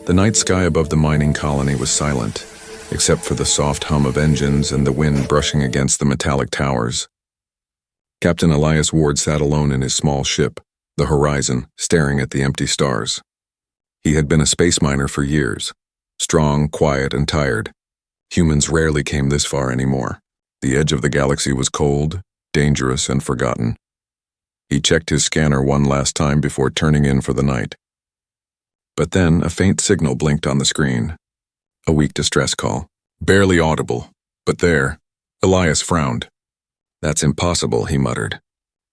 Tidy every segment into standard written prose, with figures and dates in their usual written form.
The night sky above the mining colony was silent, except for the soft hum of engines and the wind brushing against the metallic towers. Captain Elias Ward sat alone in his small ship, the Horizon, staring at the empty stars. He had been a space miner for years, strong, quiet, and tired. Humans rarely came this far anymore. The edge of the galaxy was cold, dangerous, and forgotten. He checked his scanner one last time before turning in for the night. But then a faint signal blinked on the screen. A weak distress call. Barely audible, but there. Elias frowned. "That's impossible," he muttered.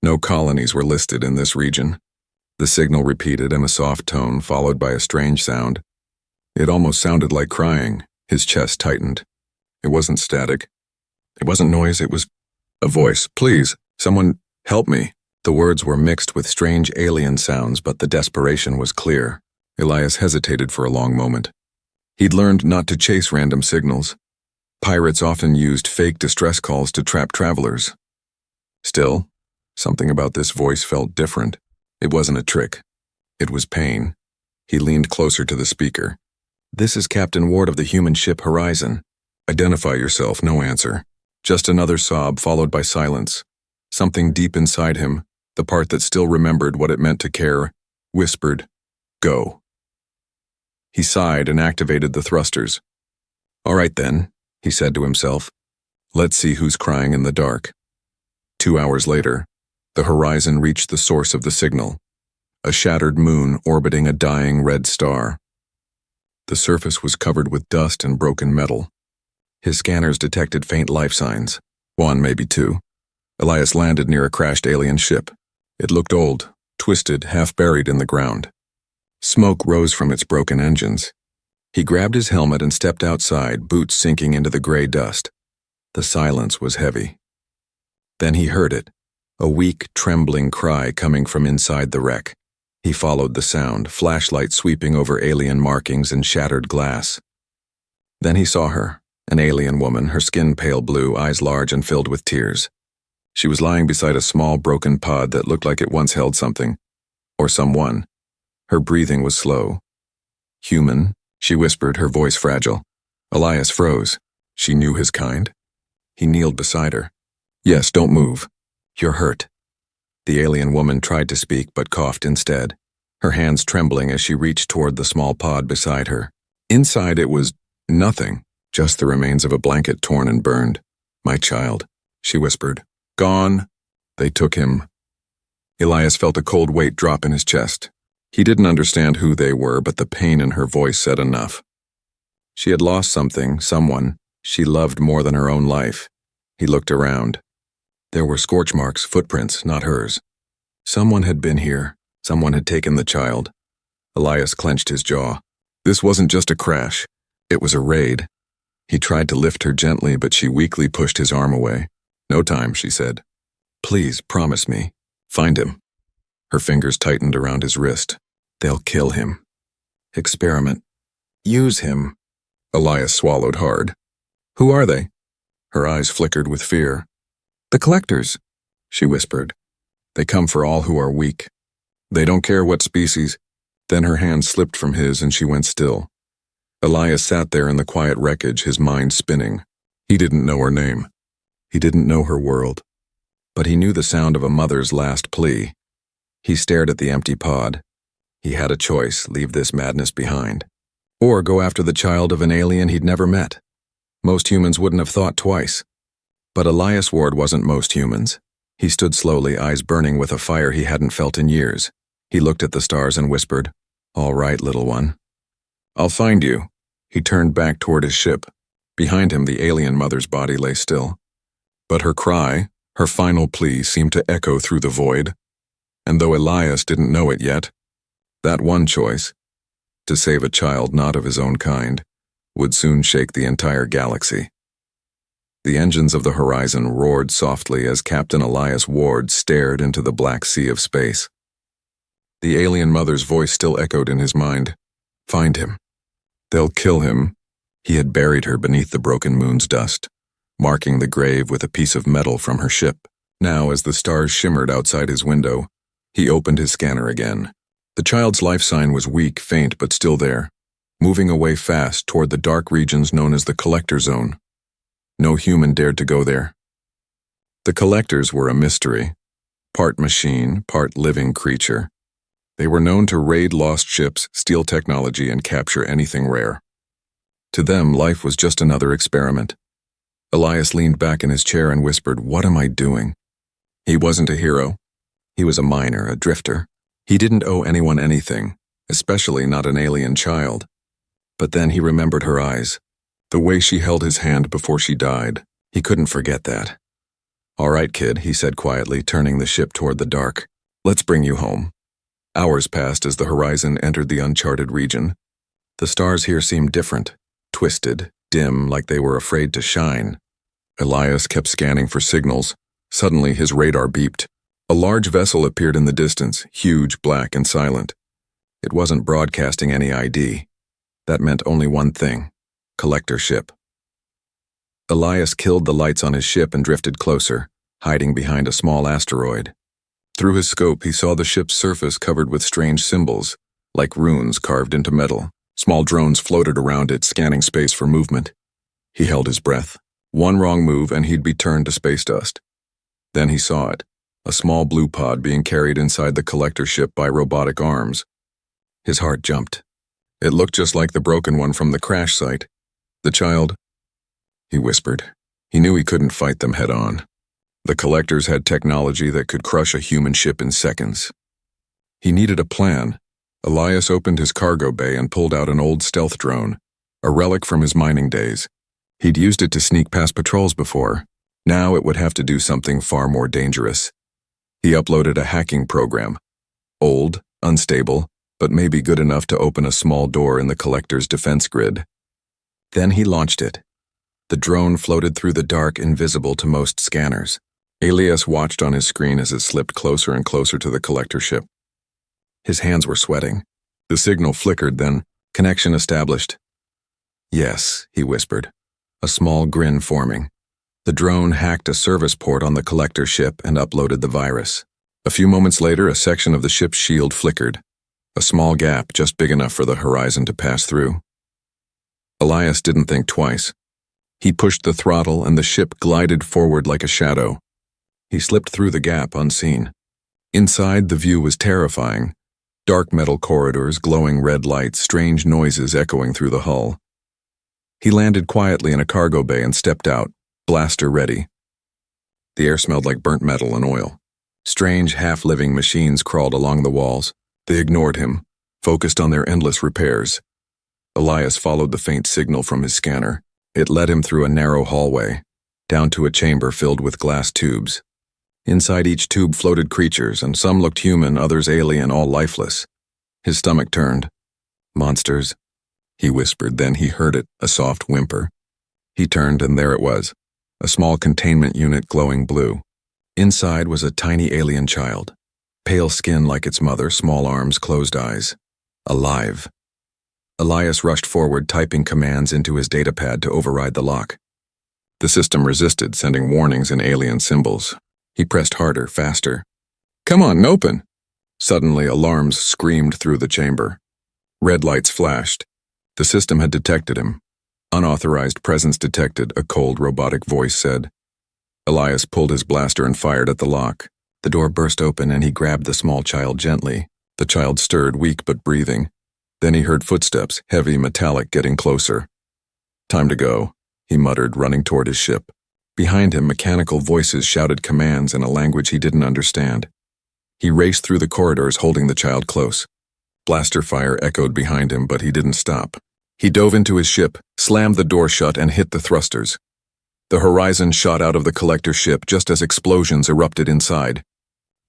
No colonies were listed in this region. The signal repeated in a soft tone, followed by a strange sound. It almost sounded like crying. His chest tightened. It wasn't static. It wasn't noise, it was a voice. "Please, someone, help me." The words were mixed with strange alien sounds, but the desperation was clear. Elias hesitated for a long moment. He'd learned not to chase random signals. Pirates often used fake distress calls to trap travelers. Still, something about this voice felt different. It wasn't a trick. It was pain. He leaned closer to the speaker. "This is Captain Ward of the human ship Horizon. Identify yourself." No answer. Just another sob followed by silence. Something deep inside him, the part that still remembered what it meant to care, whispered, "Go." He sighed and activated the thrusters. "All right then," he said to himself. "Let's see who's crying in the dark." 2 hours later, the Horizon reached the source of the signal, a shattered moon orbiting a dying red star. The surface was covered with dust and broken metal. His scanners detected faint life signs. 1, maybe 2. Elias landed near a crashed alien ship. It looked old, twisted, half buried in the ground. Smoke rose from its broken engines. He grabbed his helmet and stepped outside, boots sinking into the gray dust. The silence was heavy. Then he heard it, a weak, trembling cry coming from inside the wreck. He followed the sound, flashlight sweeping over alien markings and shattered glass. Then he saw her, an alien woman, her skin pale blue, eyes large and filled with tears. She was lying beside a small broken pod that looked like it once held something, or someone. Her breathing was slow. "Human," she whispered, her voice fragile. Elias froze. She knew his kind? He kneeled beside her. "Yes, don't move. You're hurt." The alien woman tried to speak but coughed instead, her hands trembling as she reached toward the small pod beside her. Inside it was nothing, just the remains of a blanket torn and burned. "My child," she whispered. "Gone." They took him. Elias felt a cold weight drop in his chest. He didn't understand who they were, but the pain in her voice said enough. She had lost something, someone she loved more than her own life. He looked around. There were scorch marks, footprints, not hers. Someone had been here. Someone had taken the child. Elias clenched his jaw. This wasn't just a crash. It was a raid. He tried to lift her gently, but she weakly pushed his arm away. "No time," she said. "Please, promise me. Find him." Her fingers tightened around his wrist. "They'll kill him. Experiment. Use him." Elias swallowed hard. "Who are they?" Her eyes flickered with fear. "The collectors," she whispered. "They come for all who are weak. They don't care what species." Then her hand slipped from his and she went still. Elias sat there in the quiet wreckage, his mind spinning. He didn't know her name. He didn't know her world. But he knew the sound of a mother's last plea. He stared at the empty pod. He had a choice: leave this madness behind, or go after the child of an alien he'd never met. Most humans wouldn't have thought twice. But Elias Ward wasn't most humans. He stood slowly, eyes burning with a fire he hadn't felt in years. He looked at the stars and whispered, "All right, little one. I'll find you." He turned back toward his ship. Behind him, the alien mother's body lay still. But her cry, her final plea, seemed to echo through the void. And though Elias didn't know it yet, that one choice, to save a child not of his own kind, would soon shake the entire galaxy. The engines of the Horizon roared softly as Captain Elias Ward stared into the black sea of space. The alien mother's voice still echoed in his mind. Find him. They'll kill him. He had buried her beneath the broken moon's dust, marking the grave with a piece of metal from her ship. Now, as the stars shimmered outside his window, he opened his scanner again. The child's life sign was weak, faint, but still there. moving away fast toward the dark regions known as the Collector Zone. No human dared to go there. The Collectors were a mystery, part machine, part living creature. They were known to raid lost ships, steal technology, and capture anything rare. To them, life was just another experiment. Elias leaned back in his chair and whispered, "What am I doing?" He wasn't a hero. He was a miner, a drifter. He didn't owe anyone anything, especially not an alien child. But then he remembered her eyes, the way she held his hand before she died. He couldn't forget that. "All right, kid," he said quietly, turning the ship toward the dark. "Let's bring you home." Hours passed as the horizon entered the uncharted region. The stars here seemed different, twisted, dim, like they were afraid to shine. Elias kept scanning for signals. Suddenly, his radar beeped. A large vessel appeared in the distance, huge, black, and silent. It wasn't broadcasting any ID. That meant only one thing: collector ship. Elias killed the lights on his ship and drifted closer, hiding behind a small asteroid. Through his scope, he saw the ship's surface covered with strange symbols, like runes carved into metal. Small drones floated around it, scanning space for movement. He held his breath. One wrong move and he'd be turned to space dust. Then he saw it, a small blue pod being carried inside the collector ship by robotic arms. His heart jumped. It looked just like the broken one from the crash site. "The child," he whispered. He knew he couldn't fight them head on. The collectors had technology that could crush a human ship in seconds. He needed a plan. Elias opened his cargo bay and pulled out an old stealth drone, a relic from his mining days. He'd used it to sneak past patrols before. Now it would have to do something far more dangerous. He uploaded a hacking program. Old, unstable, but maybe good enough to open a small door in the collector's defense grid. Then he launched it. The drone floated through the dark, invisible to most scanners. Elias watched on his screen as it slipped closer and closer to the collector ship. His hands were sweating. The signal flickered, then connection established. "Yes," he whispered, a small grin forming. The drone hacked a service port on the collector ship and uploaded the virus. A few moments later, a section of the ship's shield flickered, a small gap just big enough for the horizon to pass through. Elias didn't think twice. He pushed the throttle and the ship glided forward like a shadow. He slipped through the gap unseen. Inside, the view was terrifying. Dark metal corridors, glowing red lights, strange noises echoing through the hull. He landed quietly in a cargo bay and stepped out, blaster ready. The air smelled like burnt metal and oil. Strange, half-living machines crawled along the walls. They ignored him, focused on their endless repairs. Elias followed the faint signal from his scanner. It led him through a narrow hallway, down to a chamber filled with glass tubes. Inside each tube floated creatures, and some looked human, others alien, all lifeless. His stomach turned. "Monsters," he whispered. Then he heard it, a soft whimper. He turned, and there it was, a small containment unit glowing blue. Inside was a tiny alien child, pale skin like its mother, small arms, closed eyes. Alive. Elias rushed forward, typing commands into his datapad to override the lock. The system resisted, sending warnings in alien symbols. He pressed harder, faster. "Come on, open!" Suddenly, alarms screamed through the chamber. Red lights flashed. The system had detected him. "Unauthorized presence detected," a cold, robotic voice said. Elias pulled his blaster and fired at the lock. The door burst open and he grabbed the small child gently. The child stirred, weak but breathing. Then he heard footsteps, heavy, metallic, getting closer. "Time to go," he muttered, running toward his ship. Behind him, mechanical voices shouted commands in a language he didn't understand. He raced through the corridors, holding the child close. Blaster fire echoed behind him, but he didn't stop. He dove into his ship, slammed the door shut, and hit the thrusters. The horizon shot out of the collector ship just as explosions erupted inside.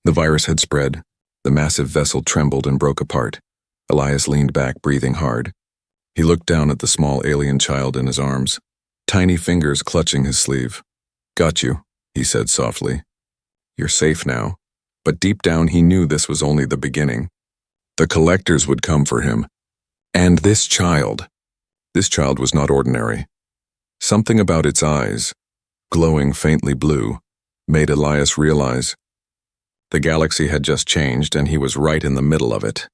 The virus had spread. The massive vessel trembled and broke apart. Elias leaned back, breathing hard. He looked down at the small alien child in his arms, tiny fingers clutching his sleeve. "Got you," he said softly. "You're safe now." But deep down he knew this was only the beginning. The collectors would come for him. And this child was not ordinary. Something about its eyes, glowing faintly blue, made Elias realize the galaxy had just changed and he was right in the middle of it.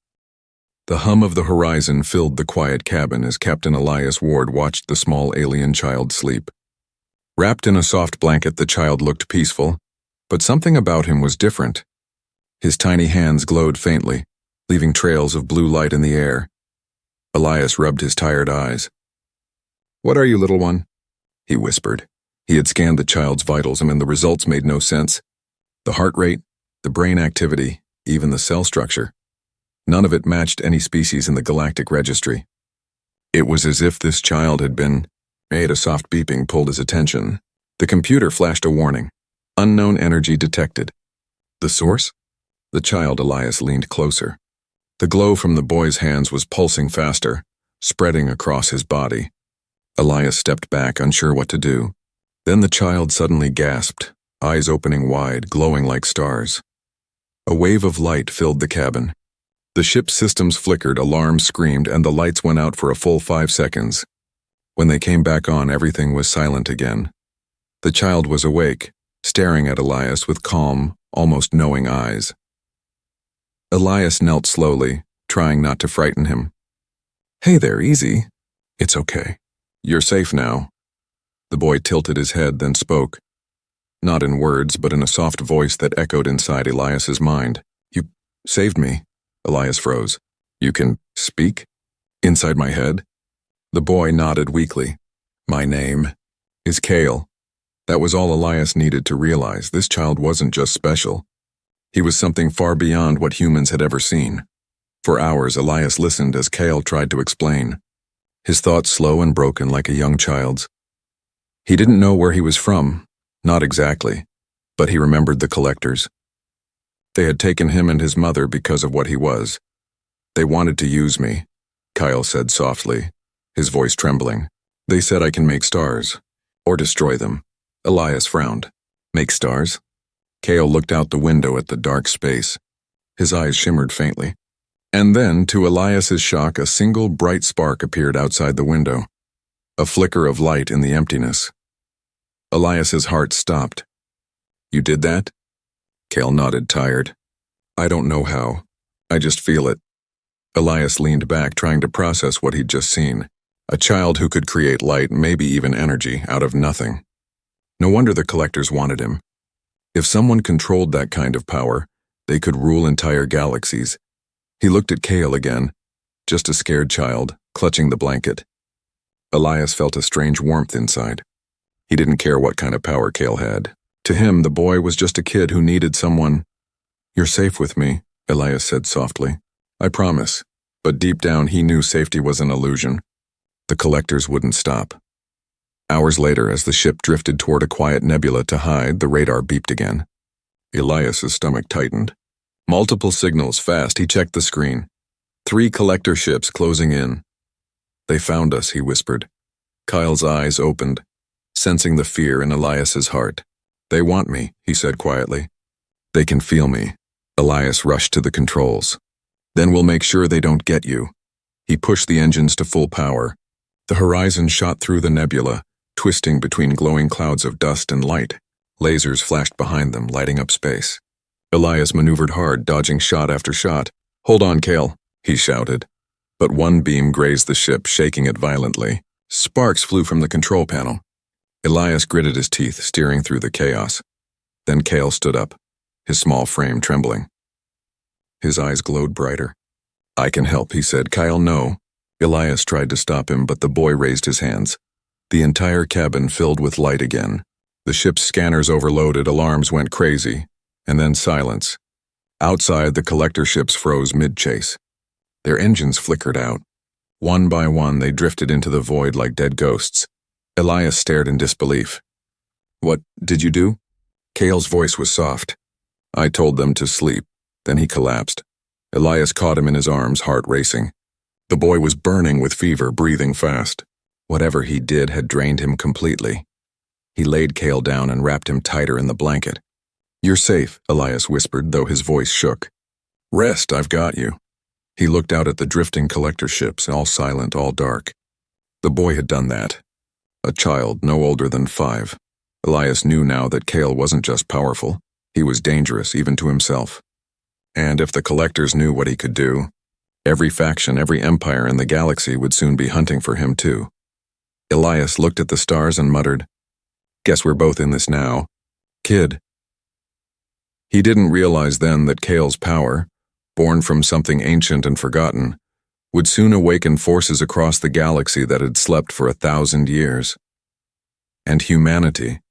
The hum of the horizon filled the quiet cabin as Captain Elias Ward watched the small alien child sleep. Wrapped in a soft blanket, the child looked peaceful, but something about him was different. His tiny hands glowed faintly, leaving trails of blue light in the air. Elias rubbed his tired eyes. "What are you, little one?" he whispered. He had scanned the child's vitals, and the results made no sense. The heart rate, the brain activity, even the cell structure. None of it matched any species in the galactic registry. It was as if this child had been... A soft beeping pulled his attention. The computer flashed a warning. Unknown energy detected. The source? The child. Elias leaned closer. The glow from the boy's hands was pulsing faster, spreading across his body. Elias stepped back, unsure what to do. Then the child suddenly gasped, eyes opening wide, glowing like stars. A wave of light filled the cabin. The ship's systems flickered, alarms screamed, and the lights went out for a full 5 seconds. When they came back on, everything was silent again. The child was awake, staring at Elias with calm, almost knowing eyes. Elias knelt slowly, trying not to frighten him. "Hey there, easy. It's okay. You're safe now." The boy tilted his head, then spoke. Not in words, but in a soft voice that echoed inside Elias's mind. "You saved me." Elias froze. "You can speak? Inside my head?" The boy nodded weakly. "My name is Kale." That was all Elias needed to realize. This child wasn't just special. He was something far beyond what humans had ever seen. For hours, Elias listened as Kale tried to explain. His thoughts slow and broken like a young child's. He didn't know where he was from, not exactly, but he remembered the collectors. They had taken him and his mother because of what he was. "They wanted to use me," Kyle said softly, his voice trembling. "They said I can make stars, or destroy them." Elias frowned. "Make stars?" Kale looked out the window at the dark space. His eyes shimmered faintly. And then, to Elias's shock, a single bright spark appeared outside the window. A flicker of light in the emptiness. Elias's heart stopped. "You did that?" Kale nodded, tired. "I don't know how. I just feel it." Elias leaned back, trying to process what he'd just seen. A child who could create light, maybe even energy, out of nothing. No wonder the collectors wanted him. If someone controlled that kind of power, they could rule entire galaxies. He looked at Kale again, just a scared child, clutching the blanket. Elias felt a strange warmth inside. He didn't care what kind of power Kale had. To him, the boy was just a kid who needed someone. "You're safe with me," Elias said softly. "I promise." But deep down, he knew safety was an illusion. The collectors wouldn't stop. Hours later, as the ship drifted toward a quiet nebula to hide, the radar beeped again. Elias's stomach tightened. Multiple signals, fast. He checked the screen. 3 collector ships closing in. "They found us," he whispered. Kyle's eyes opened, sensing the fear in Elias's heart. "They want me," he said quietly. "They can feel me." Elias rushed to the controls. "Then we'll make sure they don't get you." He pushed the engines to full power. The horizon shot through the nebula, twisting between glowing clouds of dust and light. Lasers flashed behind them, lighting up space. Elias maneuvered hard, dodging shot after shot. "Hold on, Kale," he shouted. But one beam grazed the ship, shaking it violently. Sparks flew from the control panel. Elias gritted his teeth, steering through the chaos. Then Kale stood up, his small frame trembling. His eyes glowed brighter. "I can help," he said. "Kyle, no." Elias tried to stop him, but the boy raised his hands. The entire cabin filled with light again. The ship's scanners overloaded, alarms went crazy, and then silence. Outside, the collector ships froze mid-chase. Their engines flickered out. One by one, they drifted into the void like dead ghosts. Elias stared in disbelief. "What did you do?" Kale's voice was soft. "I told them to sleep." Then he collapsed. Elias caught him in his arms, heart racing. The boy was burning with fever, breathing fast. Whatever he did had drained him completely. He laid Kale down and wrapped him tighter in the blanket. "You're safe," Elias whispered, though his voice shook. "Rest, I've got you." He looked out at the drifting collector ships, all silent, all dark. The boy had done that. A child no older than 5. Elias knew now that Kale wasn't just powerful. He was dangerous, even to himself. And if the collectors knew what he could do, Every faction, every empire in the galaxy would soon be hunting for him too. Elias looked at the stars and muttered, "Guess we're both in this now, kid." He didn't realize then that Kale's power, born from something ancient and forgotten, would soon awaken forces across the galaxy that had slept for 1,000 years. And humanity,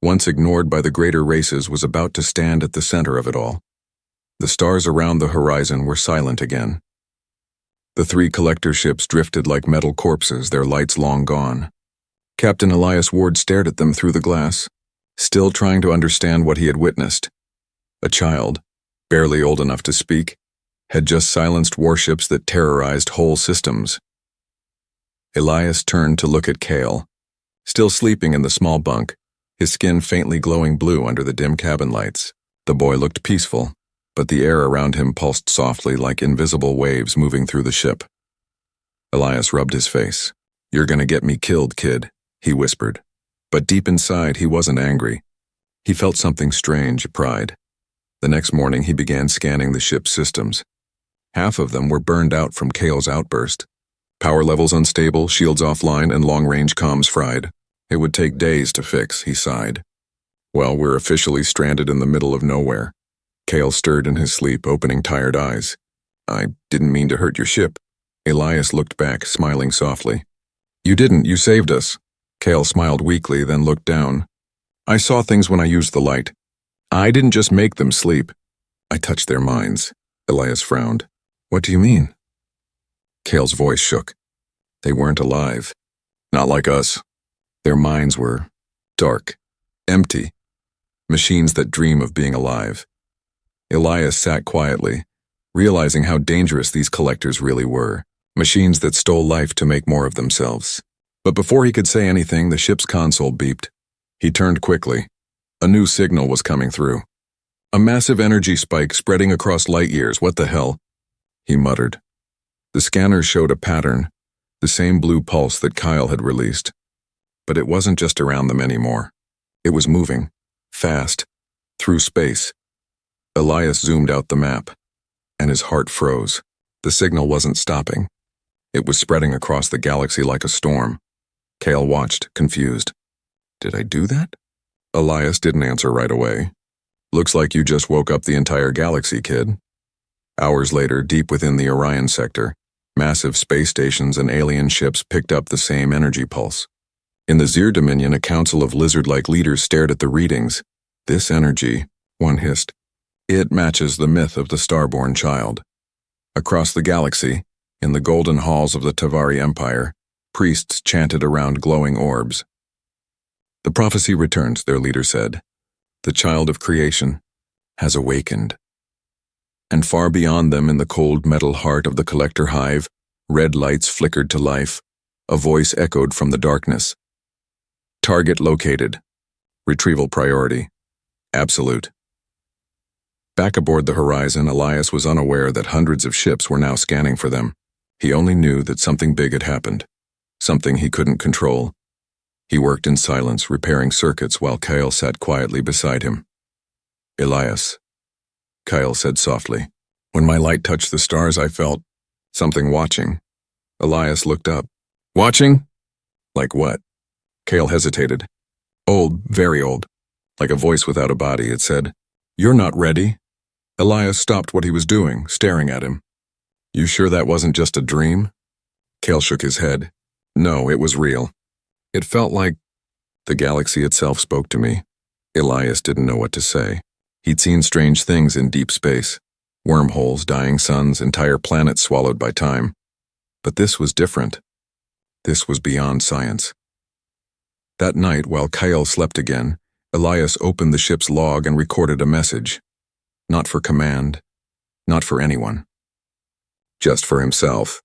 once ignored by the greater races, was about to stand at the center of it all. The stars around the horizon were silent again. The 3 collector ships drifted like metal corpses, their lights long gone. Captain Elias Ward stared at them through the glass, still trying to understand what he had witnessed. A child, barely old enough to speak, had just silenced warships that terrorized whole systems. Elias turned to look at Kale, still sleeping in the small bunk, his skin faintly glowing blue under the dim cabin lights. The boy looked peaceful, but the air around him pulsed softly like invisible waves moving through the ship. Elias rubbed his face. "You're gonna get me killed, kid," he whispered. But deep inside, he wasn't angry. He felt something strange, pride. The next morning, he began scanning the ship's systems. Half of them were burned out from Kale's outburst. Power levels unstable, shields offline, and long-range comms fried. It would take days to fix, he sighed. Well, we're officially stranded in the middle of nowhere. Kale stirred in his sleep, opening tired eyes. "I didn't mean to hurt your ship." Elias looked back, smiling softly. "You didn't, you saved us." Kale smiled weakly, then looked down. "I saw things when I used the light. I didn't just make them sleep. I touched their minds." Elias frowned. "What do you mean?" Kale's voice shook. "They weren't alive. Not like us. Their minds were dark, empty, machines that dream of being alive." Elias sat quietly, realizing how dangerous these collectors really were, machines that stole life to make more of themselves. But before he could say anything, the ship's console beeped. He turned quickly. A new signal was coming through. "A massive energy spike spreading across light years. What the hell?" he muttered. The scanners showed a pattern, the same blue pulse that Kyle had released. But it wasn't just around them anymore. It was moving, fast, through space. Elias zoomed out the map, and his heart froze. The signal wasn't stopping. It was spreading across the galaxy like a storm. Kale watched, confused. "Did I do that?" Elias didn't answer right away. "Looks like you just woke up the entire galaxy, kid." Hours later, deep within the Orion sector, massive space stations and alien ships picked up the same energy pulse. In the Zir Dominion, a council of lizard-like leaders stared at the readings. "This energy," one hissed, "it matches the myth of the starborn child." Across the galaxy, in the golden halls of the Tavari Empire, priests chanted around glowing orbs. "The prophecy returns," their leader said. "The child of creation has awakened." And far beyond them, in the cold metal heart of the collector hive, red lights flickered to life. A voice echoed from the darkness. "Target located. Retrieval priority. Absolute." Back aboard the Horizon, Elias was unaware that hundreds of ships were now scanning for them. He only knew that something big had happened, something he couldn't control. He worked in silence, repairing circuits while Kale sat quietly beside him. "Elias," Kyle said softly. "When my light touched the stars, I felt something watching." Elias looked up. "Watching? Like what?" Kale hesitated. "Old, very old." Like a voice without a body, it said, "You're not ready." Elias stopped what he was doing, staring at him. "You sure that wasn't just a dream?" Kale shook his head. "No, it was real. It felt like the galaxy itself spoke to me." Elias didn't know what to say. He'd seen strange things in deep space. Wormholes, dying suns, entire planets swallowed by time. But this was different. This was beyond science. That night, while Kyle slept again, Elias opened the ship's log and recorded a message. Not for command, not for anyone. Just for himself.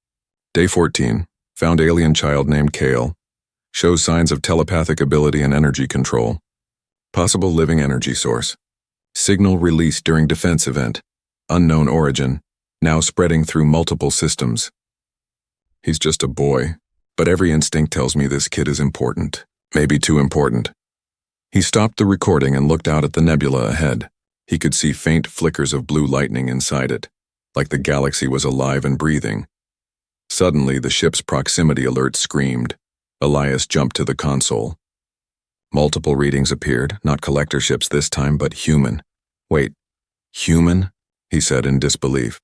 Day 14. Found alien child named Kale. Shows signs of telepathic ability and energy control. Possible living energy source. Signal released during defense event. Unknown origin. Now spreading through multiple systems. He's just a boy, but every instinct tells me this kid is important. Maybe too important. He stopped the recording and looked out at the nebula ahead. He could see faint flickers of blue lightning inside it. like the galaxy was alive and breathing. Suddenly, the ship's proximity alert screamed. Elias jumped to the console. Multiple readings appeared, not collector ships this time, but human. Wait, human? He said in disbelief.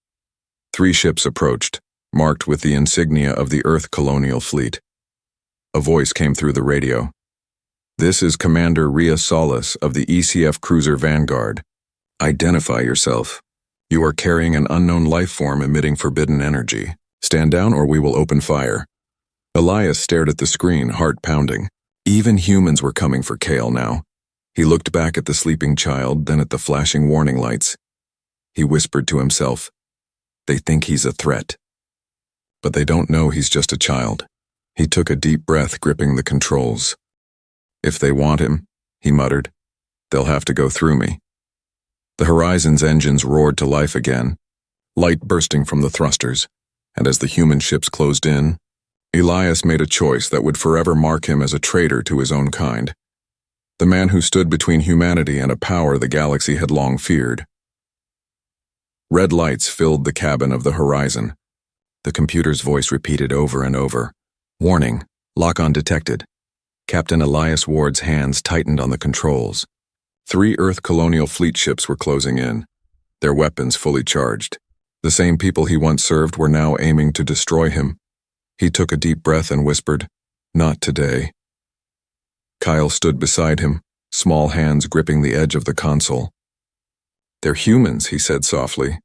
3 ships approached, marked with the insignia of the Earth colonial fleet. A voice came through the radio. This is Commander Rhea Solis of the ECF cruiser Vanguard. Identify yourself. You are carrying an unknown life form emitting forbidden energy. Stand down or we will open fire. Elias stared at the screen, heart pounding. Even humans were coming for Kale now. He looked back at the sleeping child, then at the flashing warning lights. He whispered to himself, "They think he's a threat. But they don't know he's just a child." He took a deep breath, gripping the controls. "If they want him," he muttered, "they'll have to go through me." The Horizon's engines roared to life again, light bursting from the thrusters, and as the human ships closed in, Elias made a choice that would forever mark him as a traitor to his own kind. The man who stood between humanity and a power the galaxy had long feared. Red lights filled the cabin of the Horizon. The computer's voice repeated over and over. "Warning, lock-on detected." Captain Elias Ward's hands tightened on the controls. 3 Earth colonial fleet ships were closing in, their weapons fully charged. The same people he once served were now aiming to destroy him. He took a deep breath and whispered, "Not today." Kyle stood beside him, small hands gripping the edge of the console. "They're humans," he said softly.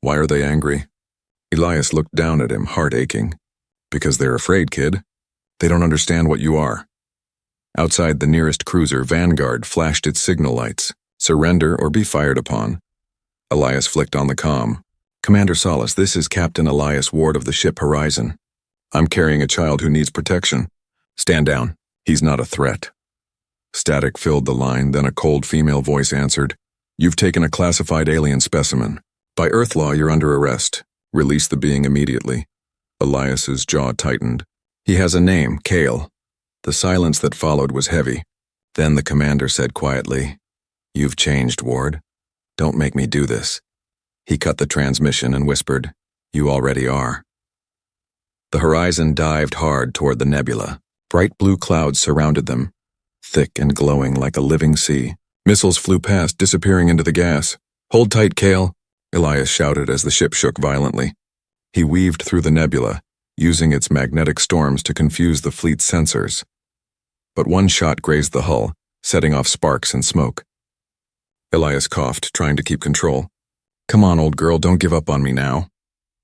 "Why are they angry?" Elias looked down at him, heart aching. "Because they're afraid, kid. They don't understand what you are." Outside the nearest cruiser, Vanguard flashed its signal lights. "Surrender or be fired upon." Elias flicked on the comm. "Commander Solis, this is Captain Elias Ward of the ship Horizon. I'm carrying a child who needs protection. Stand down. He's not a threat." Static filled the line, then a cold female voice answered, "You've taken a classified alien specimen. By Earth law, you're under arrest. Release the being immediately." Elias's jaw tightened. "He has a name, Kale." The silence that followed was heavy. Then the commander said quietly, "You've changed, Ward. Don't make me do this." He cut the transmission and whispered, "You already are." The Horizon dived hard toward the nebula. Bright blue clouds surrounded them, thick and glowing like a living sea. Missiles flew past, disappearing into the gas. "Hold tight, Kale," Elias shouted as the ship shook violently. He weaved through the nebula, using its magnetic storms to confuse the fleet's sensors. But one shot grazed the hull, setting off sparks and smoke. Elias coughed, trying to keep control. "Come on, old girl, don't give up on me now."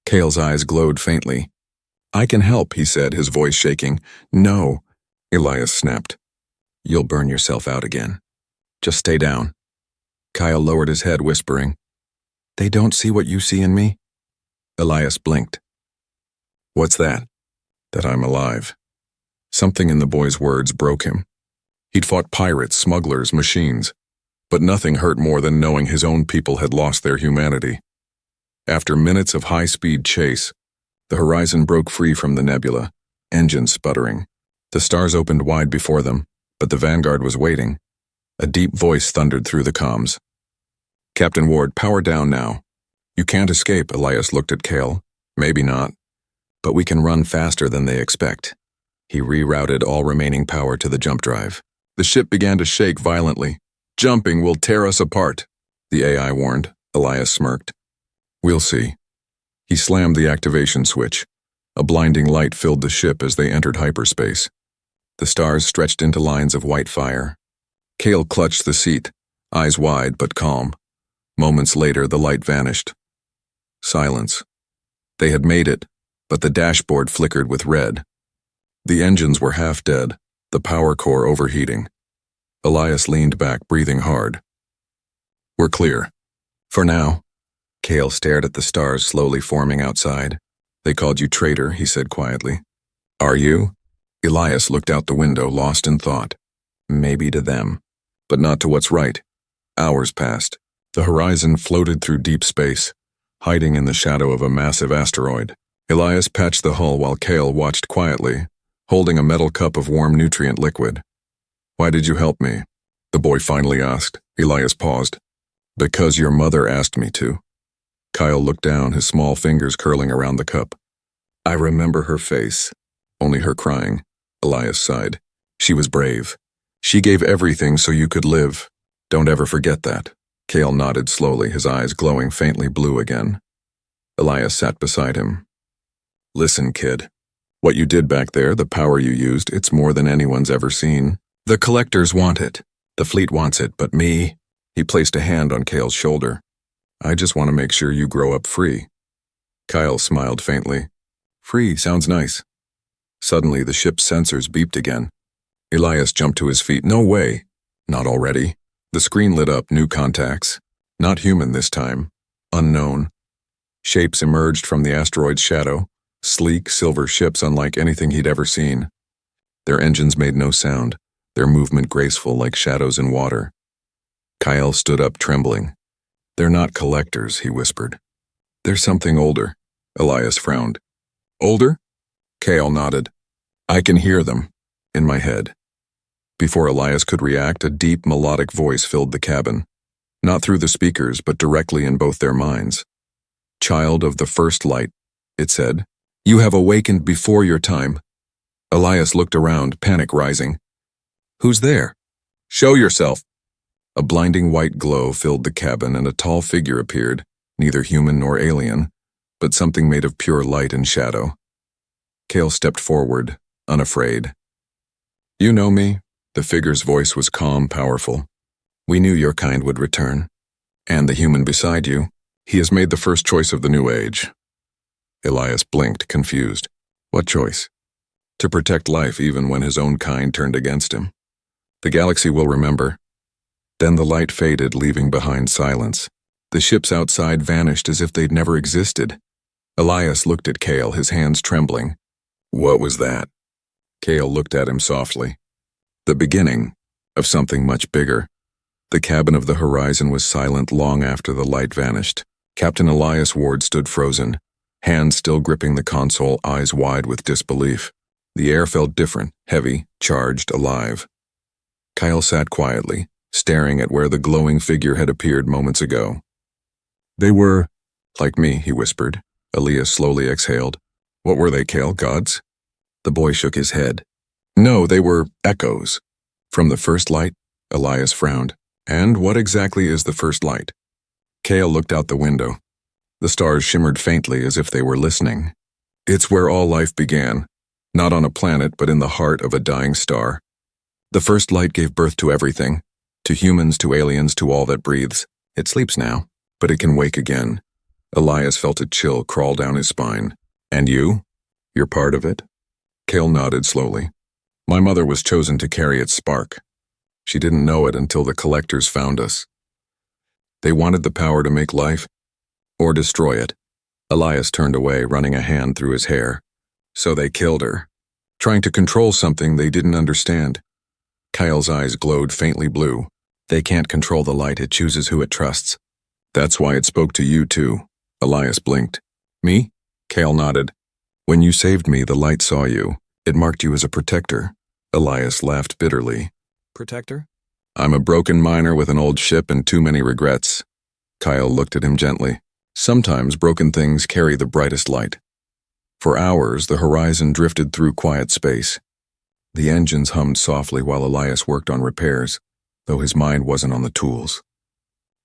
Kale's eyes glowed faintly. "I can help," he said, his voice shaking. "No," Elias snapped. "You'll burn yourself out again. Just stay down." Kyle lowered his head, whispering, "They don't see what you see in me?" Elias blinked. "What's that?" "That I'm alive." Something in the boy's words broke him. He'd fought pirates, smugglers, machines, but nothing hurt more than knowing his own people had lost their humanity. After minutes of high-speed chase, the Horizon broke free from the nebula, engines sputtering. The stars opened wide before them, but the Vanguard was waiting. A deep voice thundered through the comms. "Captain Ward, power down now. You can't escape." Elias looked at Kale. "Maybe not, but we can run faster than they expect." He rerouted all remaining power to the jump drive. The ship began to shake violently. "Jumping will tear us apart," the AI warned. Elias smirked. "We'll see." He slammed the activation switch. A blinding light filled the ship as they entered hyperspace. The stars stretched into lines of white fire. Kale clutched the seat, eyes wide but calm. Moments later, the light vanished. Silence. They had made it, but the dashboard flickered with red. The engines were half dead, the power core overheating. Elias leaned back, breathing hard. "We're clear. For now." Kale stared at the stars slowly forming outside. "They called you traitor," he said quietly. "Are you?" Elias looked out the window, lost in thought. Maybe to them, but not to what's right. Hours passed. The Horizon floated through deep space, hiding in the shadow of a massive asteroid. Elias patched the hull while Kale watched quietly, holding a metal cup of warm nutrient liquid. "Why did you help me?" the boy finally asked. Elias paused. "Because your mother asked me to." Kyle looked down, his small fingers curling around the cup. I remember her face. Only her crying. Elias sighed. She was brave. She gave everything so you could live. Don't ever forget that. Kale nodded slowly, his eyes glowing faintly blue again. Elias sat beside him. Listen, kid. What you did back there, the power you used, it's more than anyone's ever seen. The collectors want it. The fleet wants it, but me... He placed a hand on Kale's shoulder. I just want to make sure you grow up free. Kyle smiled faintly. Free sounds nice. Suddenly, the ship's sensors beeped again. Elias jumped to his feet. No way. Not already. The screen lit up, new contacts. Not human this time. Unknown. Shapes emerged from the asteroid's shadow. Sleek, silver ships unlike anything he'd ever seen. Their engines made no sound, their movement graceful like shadows in water. Kyle stood up, trembling. They're not collectors, he whispered. They're something older. Elias frowned. Older? Kale nodded. I can hear them. In my head. Before Elias could react, a deep, melodic voice filled the cabin. Not through the speakers, but directly in both their minds. Child of the first light, it said. You have awakened before your time. Elias looked around, panic rising. Who's there? Show yourself. A blinding white glow filled the cabin and a tall figure appeared, neither human nor alien, but something made of pure light and shadow. Kale stepped forward, unafraid. You know me? The figure's voice was calm, powerful. We knew your kind would return. And the human beside you, he has made the first choice of the new age. Elias blinked, confused. What choice? To protect life even when his own kind turned against him. The galaxy will remember. Then the light faded, leaving behind silence. The ships outside vanished as if they'd never existed. Elias looked at Kale, his hands trembling. What was that? Kale looked at him softly. The beginning of something much bigger. The cabin of the horizon was silent long after the light vanished. Captain Elias Ward stood frozen, hands still gripping the console, eyes wide with disbelief. The air felt different, heavy, charged, alive. Kyle sat quietly, staring at where the glowing figure had appeared moments ago. They were, like me, he whispered. Elias slowly exhaled. What were they, Kale, gods? The boy shook his head. No, they were echoes. From the first light? Elias frowned. And what exactly is the first light? Kale looked out the window. The stars shimmered faintly as if they were listening. It's where all life began, not on a planet but in the heart of a dying star. The first light gave birth to everything, to humans, to aliens, to all that breathes. It sleeps now, but it can wake again. Elias felt a chill crawl down his spine. And you? You're part of it? Kale nodded slowly. My mother was chosen to carry its spark. She didn't know it until the collectors found us. They wanted the power to make life, or destroy it. Elias turned away, running a hand through his hair. So they killed her, trying to control something they didn't understand. Kyle's eyes glowed faintly blue. They can't control the light, it chooses who it trusts. That's why it spoke to you too. Elias blinked. Me? Kale nodded. When you saved me, the light saw you. It marked you as a protector. Elias laughed bitterly. Protector? I'm a broken miner with an old ship and too many regrets. Kyle looked at him gently. Sometimes broken things carry the brightest light. For hours, the horizon drifted through quiet space. The engines hummed softly while Elias worked on repairs, though his mind wasn't on the tools.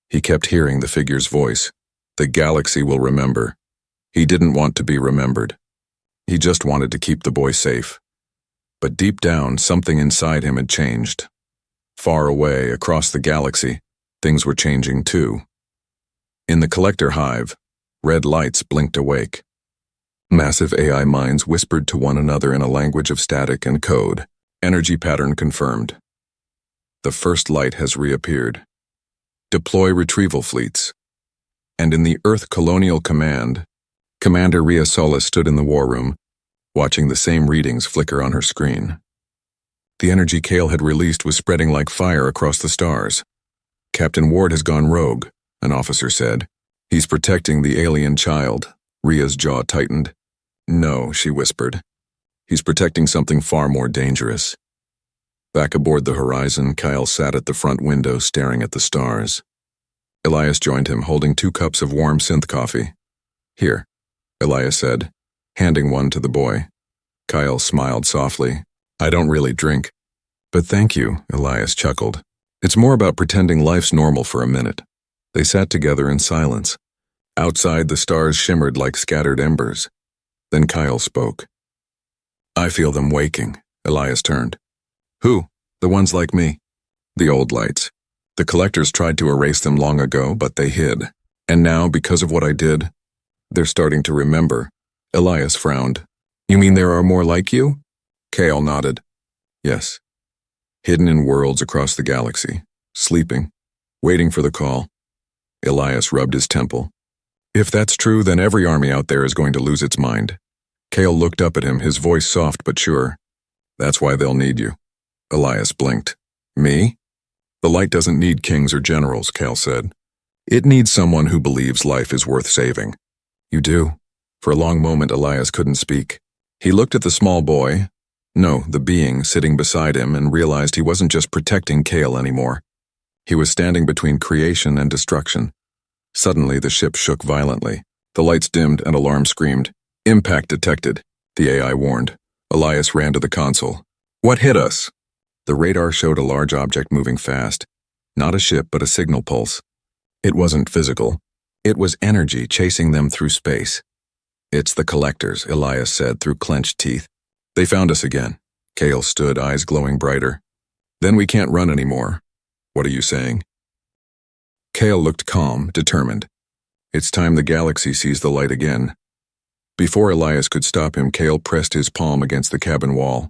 He kept hearing the figure's voice. The galaxy will remember. He didn't want to be remembered. He just wanted to keep the boy safe. But deep down, something inside him had changed. Far away, across the galaxy, things were changing too. In the collector hive, red lights blinked awake. Massive AI minds whispered to one another in a language of static and code. Energy pattern confirmed. The first light has reappeared. Deploy retrieval fleets. And in the Earth Colonial Command, Commander Rhea Solis stood in the war room, watching the same readings flicker on her screen. The energy Kale had released was spreading like fire across the stars. Captain Ward has gone rogue, an officer said. He's protecting the alien child. Rhea's jaw tightened. No, she whispered. He's protecting something far more dangerous. Back aboard the horizon, Kyle sat at the front window staring at the stars. Elias joined him, holding 2 cups of warm synth coffee. Here, Elias said, handing one to the boy. Kyle smiled softly. I don't really drink. But thank you, Elias chuckled. It's more about pretending life's normal for a minute. They sat together in silence. Outside, the stars shimmered like scattered embers. Then Kyle spoke. I feel them waking, Elias turned. Who? The ones like me? The old lights. The collectors tried to erase them long ago, but they hid. And now, because of what I did, they're starting to remember. Elias frowned. You mean there are more like you? Kale nodded. Yes. Hidden in worlds across the galaxy, sleeping, waiting for the call. Elias rubbed his temple. If that's true, then every army out there is going to lose its mind. Kale looked up at him, his voice soft but sure. That's why they'll need you. Elias blinked. Me? The light doesn't need kings or generals, Kale said. It needs someone who believes life is worth saving. You do? For a long moment, Elias couldn't speak. He looked at the small boy, no, the being sitting beside him, and realized he wasn't just protecting Kale anymore. He was standing between creation and destruction. Suddenly, the ship shook violently. The lights dimmed and alarm screamed. Impact detected, the AI warned. Elias ran to the console. What hit us? The radar showed a large object moving fast. Not a ship, but a signal pulse. It wasn't physical. It was energy chasing them through space. It's the collectors, Elias said through clenched teeth. They found us again. Kale stood, eyes glowing brighter. Then we can't run anymore. What are you saying? Kale looked calm, determined. It's time the galaxy sees the light again. Before Elias could stop him, Kale pressed his palm against the cabin wall.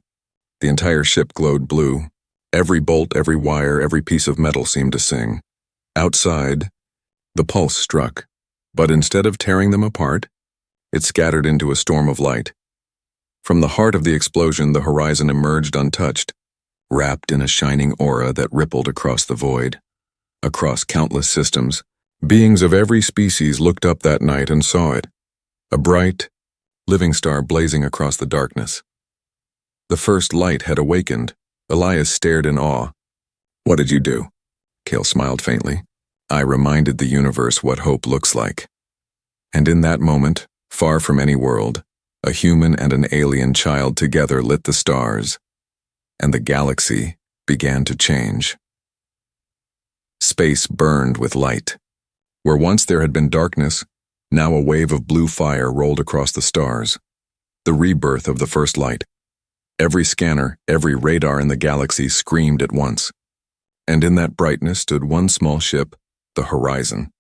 The entire ship glowed blue. Every bolt, every wire, every piece of metal seemed to sing. Outside, the pulse struck. But instead of tearing them apart, it scattered into a storm of light. From the heart of the explosion, the horizon emerged untouched, wrapped in a shining aura that rippled across the void. Across countless systems, beings of every species looked up that night and saw it. A bright, living star blazing across the darkness. The first light had awakened. Elias stared in awe. What did you do? Kale smiled faintly. I reminded the universe what hope looks like. And in that moment, far from any world, a human and an alien child together lit the stars, and the galaxy began to change. Space burned with light. Where once there had been darkness, now a wave of blue fire rolled across the stars. The rebirth of the first light. Every scanner, every radar in the galaxy screamed at once. And in that brightness stood one small ship, the Horizon.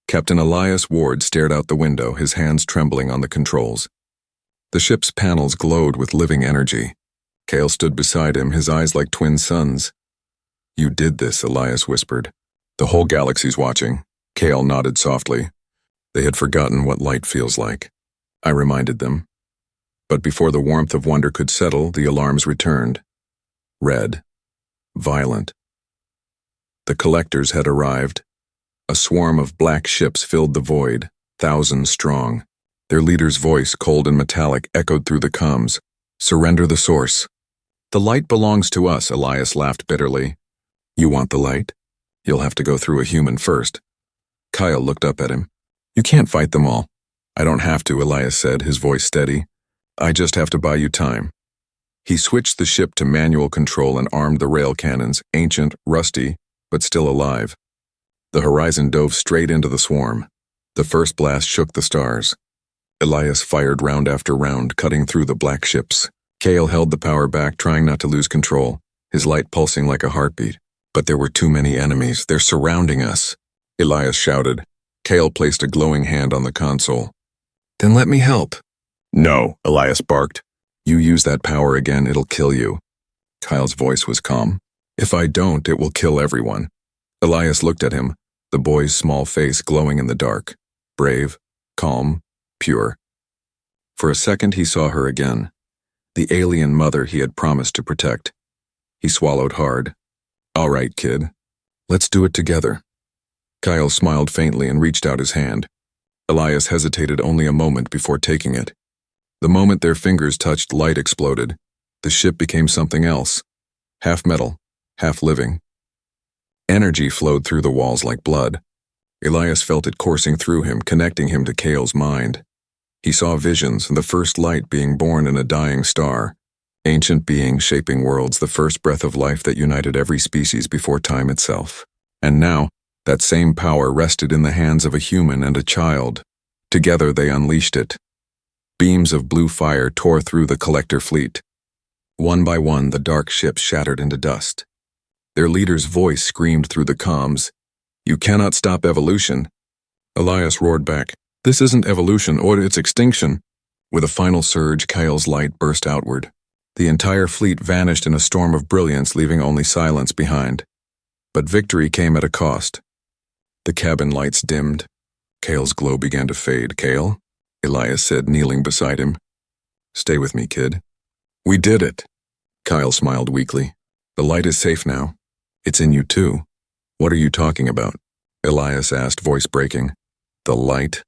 Captain Elias Ward stared out the window, his hands trembling on the controls. The ship's panels glowed with living energy. Kale stood beside him, his eyes like twin suns. You did this, Elias whispered. The whole galaxy's watching. Kale nodded softly. They had forgotten what light feels like. I reminded them. But before the warmth of wonder could settle, the alarms returned. Red. Violent. The collectors had arrived. A swarm of black ships filled the void, thousands strong. Their leader's voice, cold and metallic, echoed through the comms. Surrender the source. The light belongs to us, Elias laughed bitterly. You want the light? You'll have to go through a human first. Kyle looked up at him. You can't fight them all. I don't have to, Elias said, his voice steady. I just have to buy you time. He switched the ship to manual control and armed the rail cannons, ancient, rusty, but still alive. The Horizon dove straight into the swarm. The first blast shook the stars. Elias fired round after round, cutting through the black ships. Kale held the power back, trying not to lose control, his light pulsing like a heartbeat. But there were too many enemies. They're surrounding us, Elias shouted. Kale placed a glowing hand on the console. Then let me help. No, Elias barked. You use that power again, it'll kill you. Kyle's voice was calm. If I don't, it will kill everyone. Elias looked at him, the boy's small face glowing in the dark. Brave, calm, pure. For a second he saw her again. The alien mother he had promised to protect. He swallowed hard. All right, kid. Let's do it together. Kyle smiled faintly and reached out his hand. Elias hesitated only a moment before taking it. The moment their fingers touched, light exploded. The ship became something else. Half metal, half living. Energy flowed through the walls like blood. Elias felt it coursing through him, connecting him to Kale's mind. He saw visions, the first light being born in a dying star, ancient beings shaping worlds, the first breath of life that united every species before time itself. And now, that same power rested in the hands of a human and a child. Together they unleashed it. Beams of blue fire tore through the collector fleet. One by one, the dark ships shattered into dust. Their leader's voice screamed through the comms, "You cannot stop evolution." Elias roared back, "This isn't evolution, or it's extinction." With a final surge, Kale's light burst outward. The entire fleet vanished in a storm of brilliance, leaving only silence behind. But victory came at a cost. The cabin lights dimmed. Kale's glow began to fade. "Kale?" Elias said, kneeling beside him. "Stay with me, kid." "We did it." Kyle smiled weakly. "The light is safe now. It's in you too." "What are you talking about?" Elias asked, voice breaking. "The light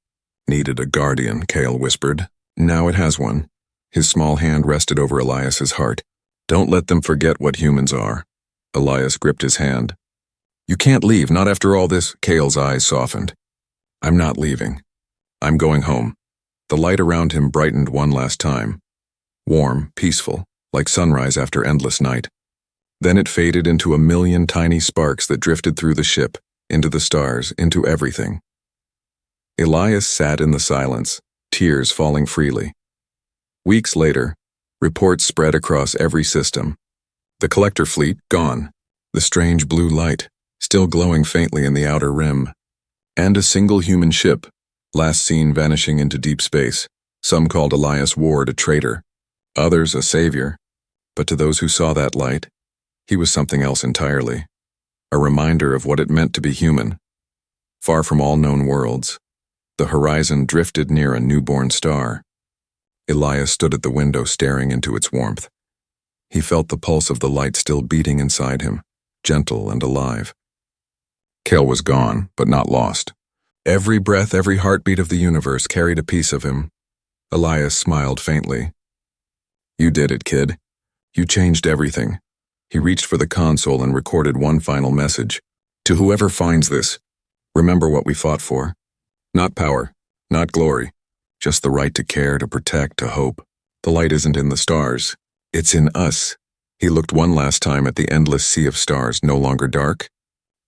needed a guardian," Kale whispered. "Now it has one." His small hand rested over Elias's heart. "Don't let them forget what humans are." Elias gripped his hand. "You can't leave, not after all this." Kale's eyes softened. "I'm not leaving. I'm going home." The light around him brightened one last time. Warm, peaceful, like sunrise after endless night. Then it faded into a million tiny sparks that drifted through the ship, into the stars, into everything. Elias sat in the silence, tears falling freely. Weeks later, reports spread across every system. The collector fleet gone, the strange blue light still glowing faintly in the outer rim, and a single human ship, last seen vanishing into deep space. Some called Elias Ward a traitor, others a savior, but to those who saw that light, he was something else entirely, a reminder of what it meant to be human. Far from all known worlds, the horizon drifted near a newborn star. Elias stood at the window staring into its warmth. He felt the pulse of the light still beating inside him, gentle and alive. Kale was gone, but not lost. Every breath, every heartbeat of the universe carried a piece of him. Elias smiled faintly. "You did it, kid. You changed everything." He reached for the console and recorded one final message. "To whoever finds this, remember what we fought for. Not power, not glory, just the right to care, to protect, to hope. The light isn't in the stars. It's in us." He looked one last time at the endless sea of stars, no longer dark,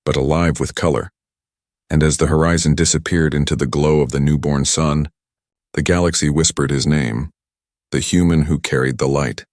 but alive with color. And as the horizon disappeared into the glow of the newborn sun, the galaxy whispered his name, the human who carried the light.